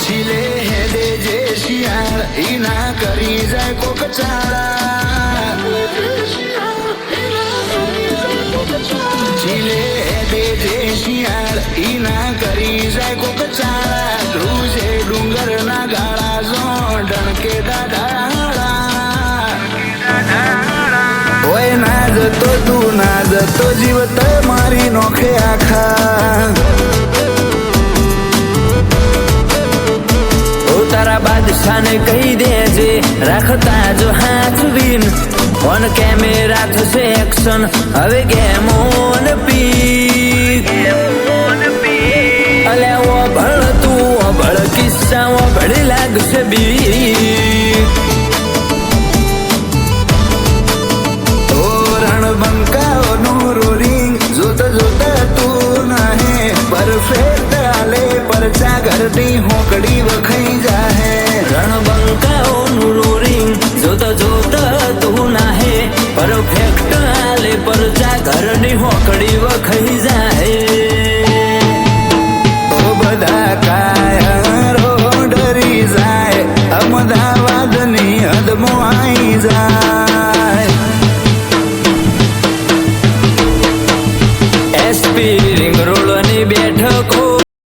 ચીલે હેડે જે શિયાળ ઈ ના કરી જાય કોક ચાળા ચીલે હેડે જે શિયાળ ઈ ના કરી જાય કોક ચાળા ધ્રુજે ડુંગર ના ગાળા ઝોંડણ કે દાઢાળા ઓય ના જતો તું ના જતો જીવ મારી નોખે આખા તારા બાદશાહને કહી દેજે રાખતા જો હાથ વીન ઓન કેમેરા થશે એક્શન હવે ગેમ ઓન પીક અલ્યા ઓભળ તું ઓભળ કિસ્સા ઓભળી લાગશે બીક રણબંકાઓનું રોરિંગ જોતા જોતા તું નાહે પરફેક્ટ આલે પરચા ઘરની હોકડી વખાઈ જાહે રણબંકાઓનું રોરિંગ જોતા જોતા તું નાહે પરફેક્ટ આલે પરચા ઘરની હોકડી વખાઈ જાય